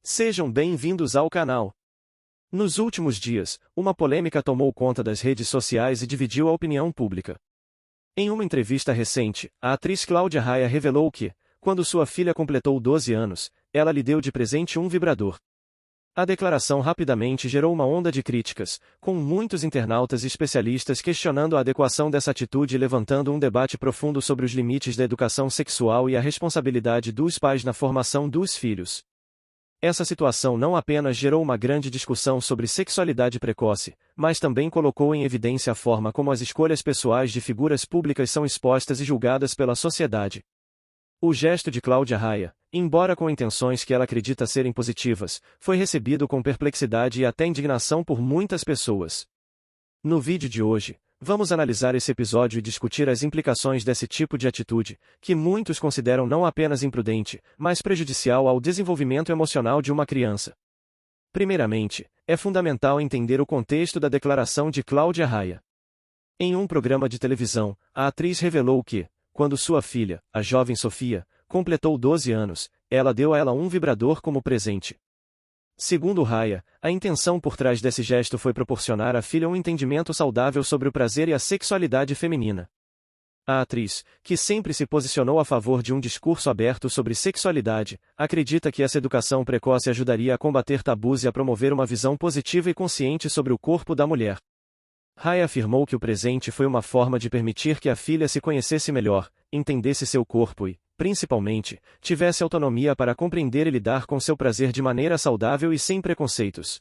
Sejam bem-vindos ao canal. Nos últimos dias, uma polêmica tomou conta das redes sociais e dividiu a opinião pública. Em uma entrevista recente, a atriz Cláudia Raia revelou que, quando sua filha completou 12 anos, ela lhe deu de presente um vibrador. A declaração rapidamente gerou uma onda de críticas, com muitos internautas e especialistas questionando a adequação dessa atitude e levantando um debate profundo sobre os limites da educação sexual e a responsabilidade dos pais na formação dos filhos. Essa situação não apenas gerou uma grande discussão sobre sexualidade precoce, mas também colocou em evidência a forma como as escolhas pessoais de figuras públicas são expostas e julgadas pela sociedade. O gesto de Cláudia Raia, embora com intenções que ela acredita serem positivas, foi recebido com perplexidade e até indignação por muitas pessoas. No vídeo de hoje, vamos analisar esse episódio e discutir as implicações desse tipo de atitude, que muitos consideram não apenas imprudente, mas prejudicial ao desenvolvimento emocional de uma criança. Primeiramente, é fundamental entender o contexto da declaração de Cláudia Raia. Em um programa de televisão, a atriz revelou que, quando sua filha, a jovem Sofia, completou 12 anos, ela deu a ela um vibrador como presente. Segundo Raia, a intenção por trás desse gesto foi proporcionar à filha um entendimento saudável sobre o prazer e a sexualidade feminina. A atriz, que sempre se posicionou a favor de um discurso aberto sobre sexualidade, acredita que essa educação precoce ajudaria a combater tabus e a promover uma visão positiva e consciente sobre o corpo da mulher. Raia afirmou que o presente foi uma forma de permitir que a filha se conhecesse melhor, entendesse seu corpo e, principalmente, tivesse autonomia para compreender e lidar com seu prazer de maneira saudável e sem preconceitos.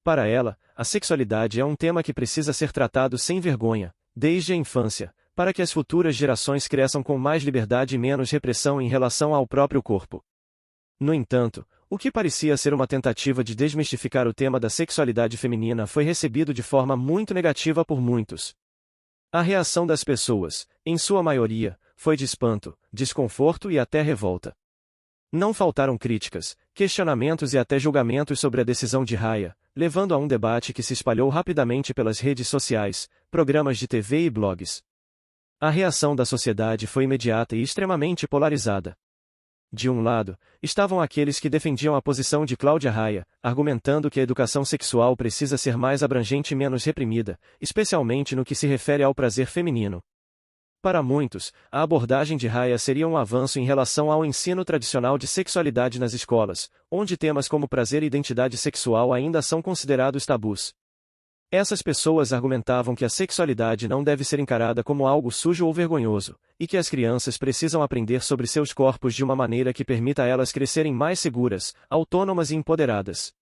Para ela, a sexualidade é um tema que precisa ser tratado sem vergonha, desde a infância, para que as futuras gerações cresçam com mais liberdade e menos repressão em relação ao próprio corpo. No entanto, o que parecia ser uma tentativa de desmistificar o tema da sexualidade feminina foi recebido de forma muito negativa por muitos. A reação das pessoas, em sua maioria, foi de espanto, desconforto e até revolta. Não faltaram críticas, questionamentos e até julgamentos sobre a decisão de Raia, levando a um debate que se espalhou rapidamente pelas redes sociais, programas de TV e blogs. A reação da sociedade foi imediata e extremamente polarizada. De um lado, estavam aqueles que defendiam a posição de Cláudia Raia, argumentando que a educação sexual precisa ser mais abrangente e menos reprimida, especialmente no que se refere ao prazer feminino. Para muitos, a abordagem de Raia seria um avanço em relação ao ensino tradicional de sexualidade nas escolas, onde temas como prazer e identidade sexual ainda são considerados tabus. Essas pessoas argumentavam que a sexualidade não deve ser encarada como algo sujo ou vergonhoso, e que as crianças precisam aprender sobre seus corpos de uma maneira que permita a elas crescerem mais seguras, autônomas e empoderadas.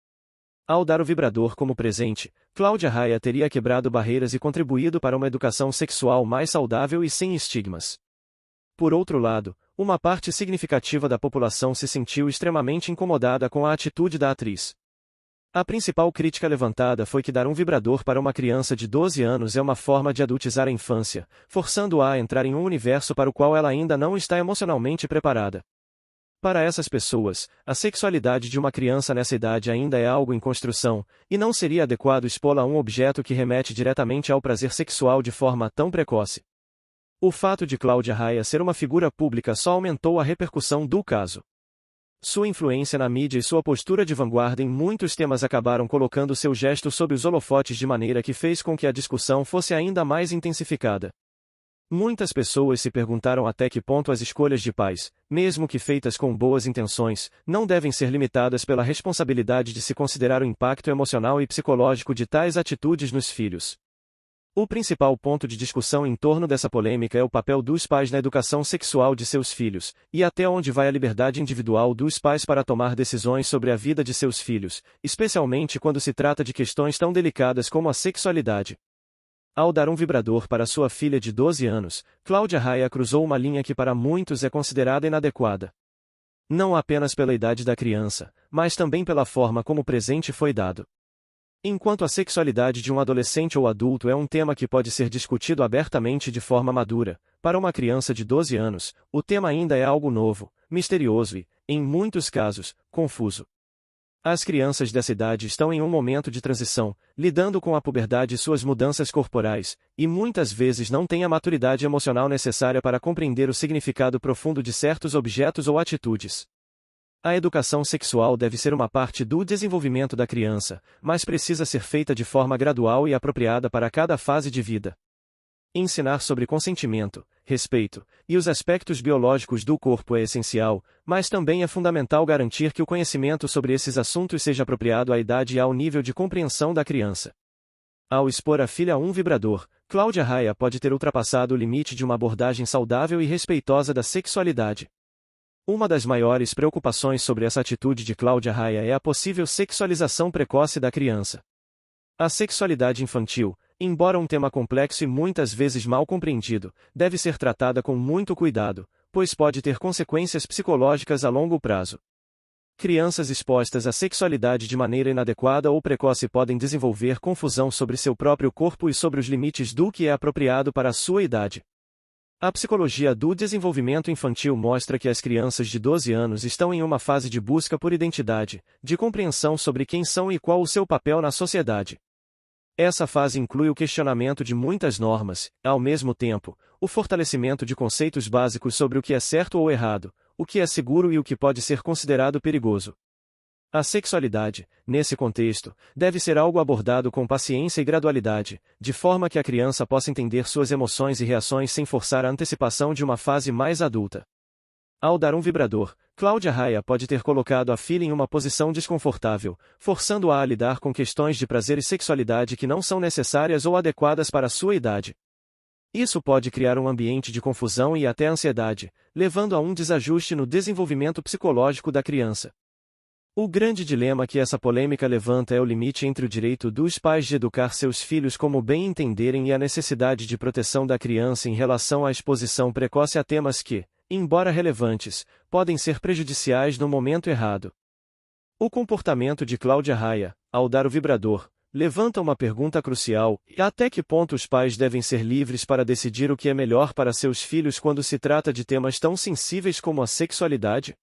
Ao dar o vibrador como presente, Cláudia Raia teria quebrado barreiras e contribuído para uma educação sexual mais saudável e sem estigmas. Por outro lado, uma parte significativa da população se sentiu extremamente incomodada com a atitude da atriz. A principal crítica levantada foi que dar um vibrador para uma criança de 12 anos é uma forma de adultizar a infância, forçando-a a entrar em um universo para o qual ela ainda não está emocionalmente preparada. Para essas pessoas, a sexualidade de uma criança nessa idade ainda é algo em construção, e não seria adequado expô-la a um objeto que remete diretamente ao prazer sexual de forma tão precoce. O fato de Cláudia Raia ser uma figura pública só aumentou a repercussão do caso. Sua influência na mídia e sua postura de vanguarda em muitos temas acabaram colocando seu gesto sob os holofotes de maneira que fez com que a discussão fosse ainda mais intensificada. Muitas pessoas se perguntaram até que ponto as escolhas de pais, mesmo que feitas com boas intenções, não devem ser limitadas pela responsabilidade de se considerar o impacto emocional e psicológico de tais atitudes nos filhos. O principal ponto de discussão em torno dessa polêmica é o papel dos pais na educação sexual de seus filhos, e até onde vai a liberdade individual dos pais para tomar decisões sobre a vida de seus filhos, especialmente quando se trata de questões tão delicadas como a sexualidade. Ao dar um vibrador para sua filha de 12 anos, Cláudia Raia cruzou uma linha que para muitos é considerada inadequada. Não apenas pela idade da criança, mas também pela forma como o presente foi dado. Enquanto a sexualidade de um adolescente ou adulto é um tema que pode ser discutido abertamente de forma madura, para uma criança de 12 anos, o tema ainda é algo novo, misterioso e, em muitos casos, confuso. As crianças dessa idade estão em um momento de transição, lidando com a puberdade e suas mudanças corporais, e muitas vezes não têm a maturidade emocional necessária para compreender o significado profundo de certos objetos ou atitudes. A educação sexual deve ser uma parte do desenvolvimento da criança, mas precisa ser feita de forma gradual e apropriada para cada fase de vida. Ensinar sobre consentimento, respeito e os aspectos biológicos do corpo é essencial, mas também é fundamental garantir que o conhecimento sobre esses assuntos seja apropriado à idade e ao nível de compreensão da criança. Ao expor a filha a um vibrador, Cláudia Raia pode ter ultrapassado o limite de uma abordagem saudável e respeitosa da sexualidade. Uma das maiores preocupações sobre essa atitude de Cláudia Raia é a possível sexualização precoce da criança. A sexualidade infantil, embora um tema complexo e muitas vezes mal compreendido, deve ser tratada com muito cuidado, pois pode ter consequências psicológicas a longo prazo. Crianças expostas à sexualidade de maneira inadequada ou precoce podem desenvolver confusão sobre seu próprio corpo e sobre os limites do que é apropriado para a sua idade. A psicologia do desenvolvimento infantil mostra que as crianças de 12 anos estão em uma fase de busca por identidade, de compreensão sobre quem são e qual o seu papel na sociedade. Essa fase inclui o questionamento de muitas normas, ao mesmo tempo, o fortalecimento de conceitos básicos sobre o que é certo ou errado, o que é seguro e o que pode ser considerado perigoso. A sexualidade, nesse contexto, deve ser algo abordado com paciência e gradualidade, de forma que a criança possa entender suas emoções e reações sem forçar a antecipação de uma fase mais adulta. Ao dar um vibrador, Cláudia Raia pode ter colocado a filha em uma posição desconfortável, forçando-a a lidar com questões de prazer e sexualidade que não são necessárias ou adequadas para sua idade. Isso pode criar um ambiente de confusão e até ansiedade, levando a um desajuste no desenvolvimento psicológico da criança. O grande dilema que essa polêmica levanta é o limite entre o direito dos pais de educar seus filhos como bem entenderem e a necessidade de proteção da criança em relação à exposição precoce a temas que, embora relevantes, podem ser prejudiciais no momento errado. O comportamento de Cláudia Raia, ao dar o vibrador, levanta uma pergunta crucial: até que ponto os pais devem ser livres para decidir o que é melhor para seus filhos quando se trata de temas tão sensíveis como a sexualidade?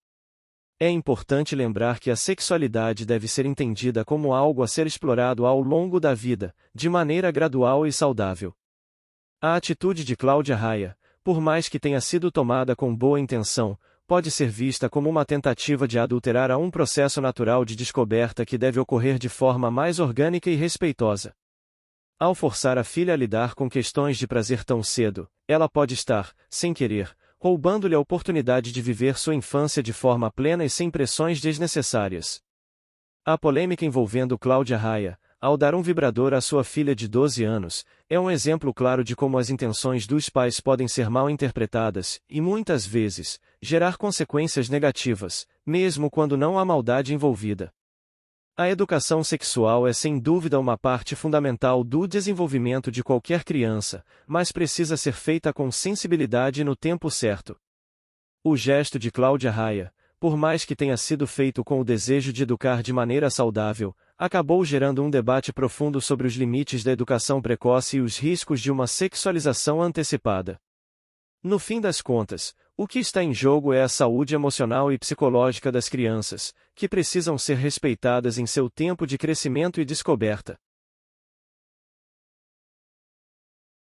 É importante lembrar que a sexualidade deve ser entendida como algo a ser explorado ao longo da vida, de maneira gradual e saudável. A atitude de Cláudia Raia, por mais que tenha sido tomada com boa intenção, pode ser vista como uma tentativa de adulterar a um processo natural de descoberta que deve ocorrer de forma mais orgânica e respeitosa. Ao forçar a filha a lidar com questões de prazer tão cedo, ela pode estar, sem querer, roubando-lhe a oportunidade de viver sua infância de forma plena e sem pressões desnecessárias. A polêmica envolvendo Cláudia Raia, ao dar um vibrador à sua filha de 12 anos, é um exemplo claro de como as intenções dos pais podem ser mal interpretadas e, muitas vezes, gerar consequências negativas, mesmo quando não há maldade envolvida. A educação sexual é sem dúvida uma parte fundamental do desenvolvimento de qualquer criança, mas precisa ser feita com sensibilidade e no tempo certo. O gesto de Cláudia Raia, por mais que tenha sido feito com o desejo de educar de maneira saudável, acabou gerando um debate profundo sobre os limites da educação precoce e os riscos de uma sexualização antecipada. No fim das contas, o que está em jogo é a saúde emocional e psicológica das crianças, que precisam ser respeitadas em seu tempo de crescimento e descoberta.